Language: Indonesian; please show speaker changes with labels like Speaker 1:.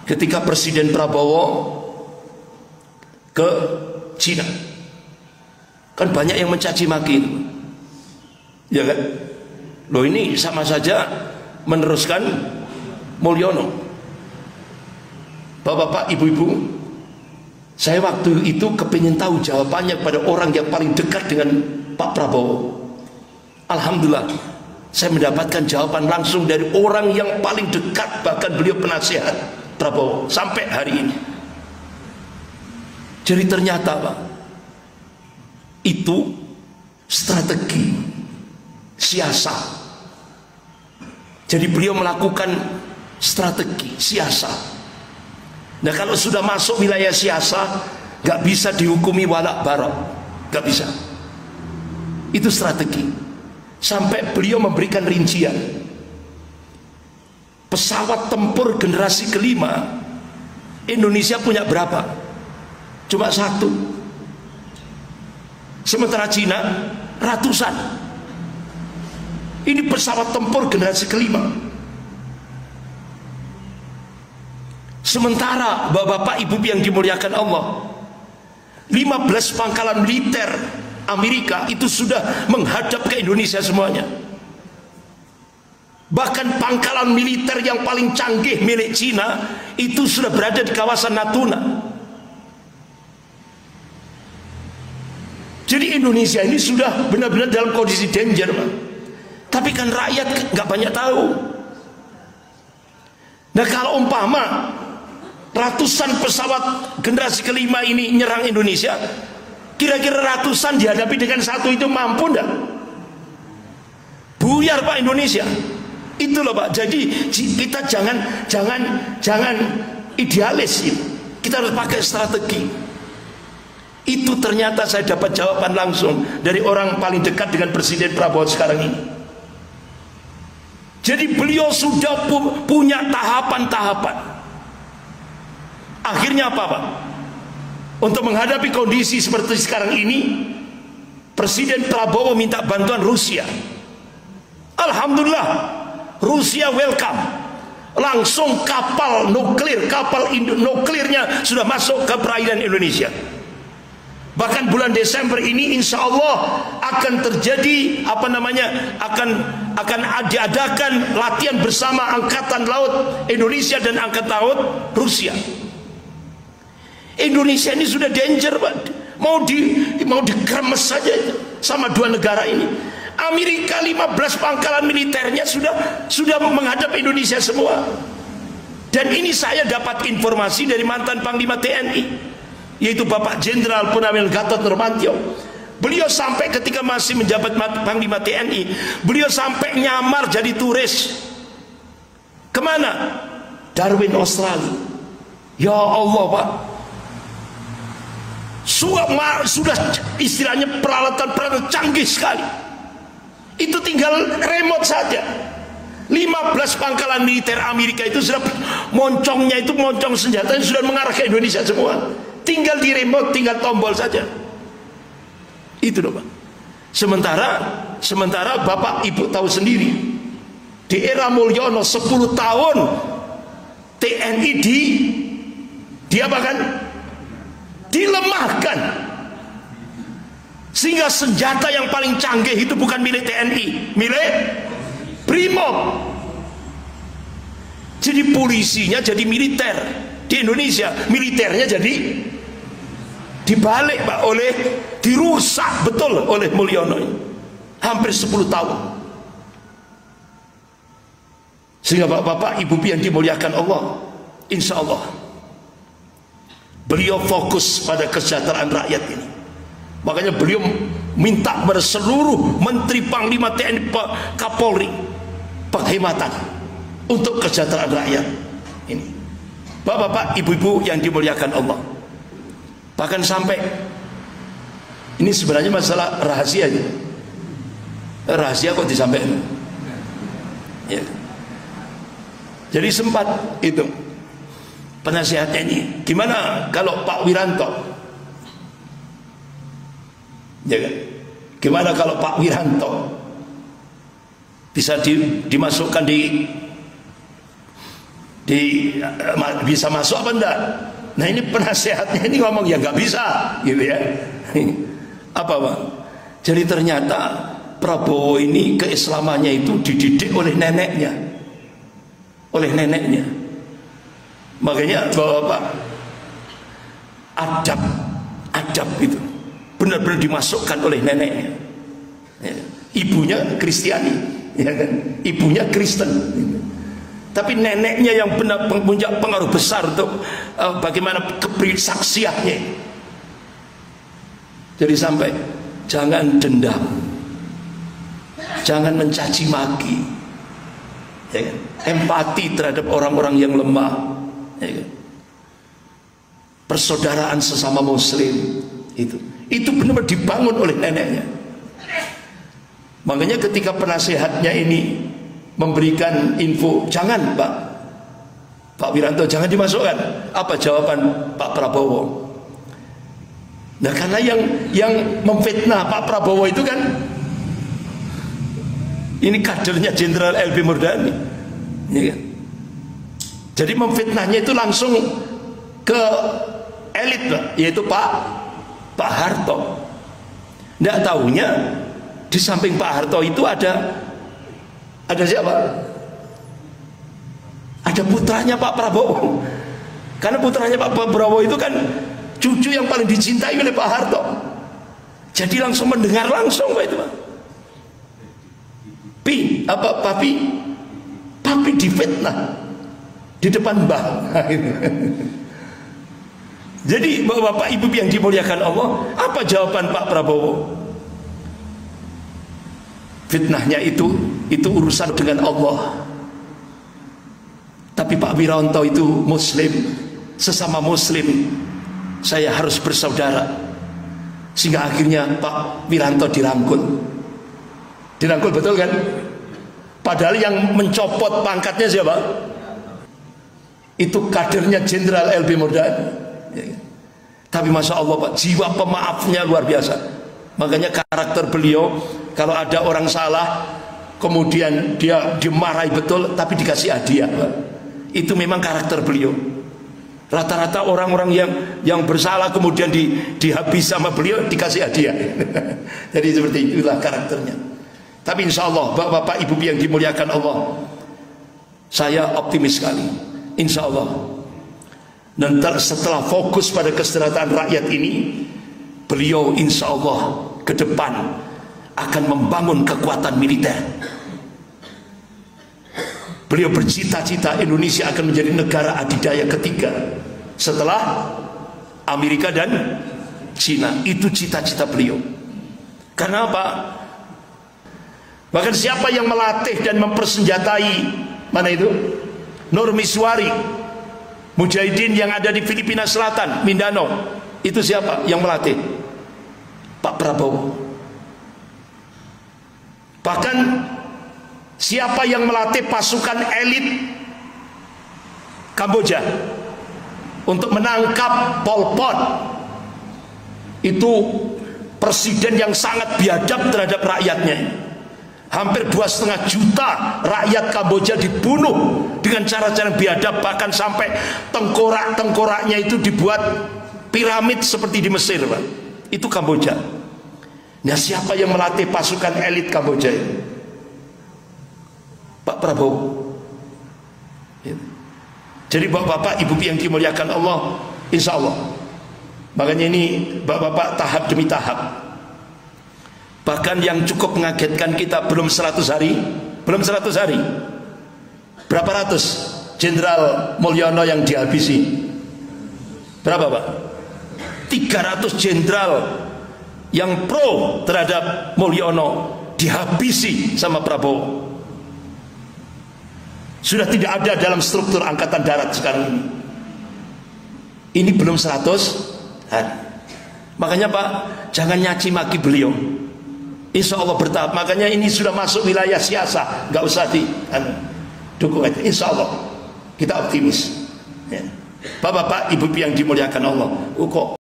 Speaker 1: ketika Presiden Prabowo ke Cina. Kan banyak yang mencaci maki itu, ya kan? Loh, ini sama saja meneruskan Mulyono. Bapak-bapak, ibu-ibu, saya waktu itu kepingin tahu jawabannya pada orang yang paling dekat dengan Pak Prabowo. Alhamdulillah, saya mendapatkan jawaban langsung dari orang yang paling dekat, bahkan beliau penasihat Prabowo sampai hari ini. Jadi ternyata Pak, itu strategi siasat. Jadi beliau melakukan strategi siasat. Nah, kalau sudah masuk wilayah siasat, gak bisa dihukumi walak barok, gak bisa. Itu strategi. Sampai beliau memberikan rincian, pesawat tempur generasi kelima Indonesia punya berapa? Cuma satu. Sementara Cina ratusan. Ini pesawat tempur generasi kelima. Sementara bapak-bapak ibu yang dimuliakan Allah, 15 pangkalan militer Amerika itu sudah menghadap ke Indonesia semuanya. Bahkan pangkalan militer yang paling canggih milik Cina itu sudah berada di kawasan Natuna. Jadi Indonesia ini sudah benar-benar dalam kondisi danger, Pak. Tapi kan rakyat nggak banyak tahu. Nah, kalau umpama ratusan pesawat generasi kelima ini nyerang Indonesia, kira-kira ratusan dihadapi dengan satu itu mampu enggak? Buyar Pak Indonesia. Itu loh Pak. Jadi kita jangan idealis itu. Kita harus pakai strategi. Itu ternyata saya dapat jawaban langsung dari orang paling dekat dengan Presiden Prabowo sekarang ini. Jadi beliau sudah punya tahapan-tahapan. Akhirnya apa Pak? Untuk menghadapi kondisi seperti sekarang ini, Presiden Prabowo minta bantuan Rusia. Alhamdulillah, Rusia welcome. Langsung kapal nuklir, nuklirnya sudah masuk ke perairan Indonesia. Bahkan bulan Desember ini insya Allah akan terjadi akan diadakan latihan bersama Angkatan Laut Indonesia dan Angkatan Laut Rusia. Indonesia ini sudah danger Pak. Mau dikremes saja sama dua negara ini. Amerika 15 pangkalan militernya sudah menghadap Indonesia semua. Dan ini saya dapat informasi dari mantan Panglima TNI, yaitu Bapak Jenderal Purnawirawan Gatot Nurmantio. Beliau sampai ketika masih menjabat Panglima TNI, beliau sampai nyamar jadi turis. Kemana? Darwin, Australia. Ya Allah Pak, sudah istilahnya peralatan canggih sekali. Itu tinggal remote saja. 15 pangkalan militer Amerika itu sudah moncong senjatanya sudah mengarah ke Indonesia semua. Tinggal di remote, tinggal tombol saja. Itu loh Pak. Sementara Bapak Ibu tahu sendiri, di era Mulyono 10 tahun TNI dilemahkan. Sehingga senjata yang paling canggih itu bukan milik TNI, milik Brimob. Jadi polisinya jadi militer. Di Indonesia militernya jadi dibalik Pak, dirusak betul oleh Mulyono ini. Hampir 10 tahun. Sehingga bapak-bapak ibu yang dimuliakan Allah, insya Allah beliau fokus pada kesejahteraan rakyat ini. Makanya beliau minta kepada seluruh Menteri Panglima TNI Kapolri penghematan untuk kesejahteraan rakyat ini. Bapak-bapak ibu-ibu yang dimuliakan Allah, bahkan sampai ini sebenarnya masalah rahasia gitu. Rahasia kok disampaikan ya. Jadi sempat itu penasihatnya ini, gimana kalau Pak Wiranto, ya kan? Gimana kalau Pak Wiranto bisa dimasukkan di bisa masuk apa enggak? Nah ini penasehatnya ini ngomong ya nggak bisa, gitu ya. Apa Pak? Jadi ternyata Prabowo ini keislamannya itu dididik oleh neneknya, Makanya Bapak, adab itu benar-benar dimasukkan oleh neneknya. Ibunya Kristiani, ya kan? Ibunya Kristen. Tapi neneknya yang benar punya pengaruh besar untuk bagaimana kesaksiannya. Jadi sampai jangan dendam, jangan mencaci maki, ya kan? Empati terhadap orang-orang yang lemah, ya kan? Persaudaraan sesama Muslim itu benar-benar dibangun oleh neneknya. Makanya ketika penasehatnya ini memberikan info, jangan Pak Wiranto jangan dimasukkan. Apa jawaban Pak Prabowo? Nah karena yang memfitnah Pak Prabowo itu kan ini kadernya Jenderal LB Murdani, ya kan? Jadi memfitnahnya itu langsung ke elit Pak, yaitu Pak Harto. Nggak tahunya di samping Pak Harto itu ada siapa? Ada putranya Pak Prabowo. Karena putranya Pak Prabowo itu kan cucu yang paling dicintai oleh Pak Harto. Jadi langsung mendengar langsung Pak itu Pak. Papi difitnah di depan Mbah. Jadi Bapak Ibu yang dimuliakan Allah, apa jawaban Pak Prabowo? Fitnahnya itu urusan dengan Allah. Tapi Pak Wiranto itu Muslim, sesama Muslim saya harus bersaudara. Sehingga akhirnya Pak Wiranto dirangkul, betul kan? Padahal yang mencopot pangkatnya siapa? Itu kadernya Jenderal LB Murdani. Tapi Masya Allah Pak, jiwa pemaafnya luar biasa. Makanya karakter beliau, kalau ada orang salah kemudian dia dimarahi betul tapi dikasih hadiah Pak. Itu memang karakter beliau. Rata-rata orang-orang yang bersalah kemudian dihabis sama beliau dikasih hadiah. Jadi seperti itulah karakternya. Tapi insya Allah Bapak Ibu yang dimuliakan Allah, saya optimis sekali, insya Allah. Dan setelah fokus pada kesejahteraan rakyat ini, beliau insya Allah ke depan akan membangun kekuatan militer. Beliau bercita-cita Indonesia akan menjadi negara adidaya ketiga setelah Amerika dan Cina. Itu cita-cita beliau. Karena apa? Bahkan siapa yang melatih dan mempersenjatai, mana itu? Nurmiswari, mujahidin yang ada di Filipina Selatan, Mindanao, itu siapa yang melatih? Pak Prabowo. Bahkan siapa yang melatih pasukan elit Kamboja untuk menangkap Pol Pot? Itu presiden yang sangat biadab terhadap rakyatnya. Hampir 2,5 juta rakyat Kamboja dibunuh dengan cara-cara biadab, bahkan sampai tengkorak-tengkoraknya itu dibuat piramid seperti di Mesir Pak. Itu Kamboja. Nah siapa yang melatih pasukan elit Kamboja ini? Pak Prabowo. Jadi bapak-bapak ibu yang dimuliakan Allah, insya Allah. Makanya ini bapak-bapak tahap demi tahap. Bahkan yang cukup mengagetkan kita belum 100 hari. Berapa ratus Jenderal Mulyono yang dihabisi? Berapa Pak? 300 jenderal yang pro terhadap Mulyono dihabisi sama Prabowo. Sudah tidak ada dalam struktur angkatan darat sekarang ini. Ini belum 100 hari. Makanya Pak, jangan nyaci maki beliau. Insya Allah bertahap. Makanya ini sudah masuk wilayah siasa, nggak usah dukung aja. Insya Allah kita optimis. Ya. Bapak-bapak, ibu yang dimuliakan Allah. Kok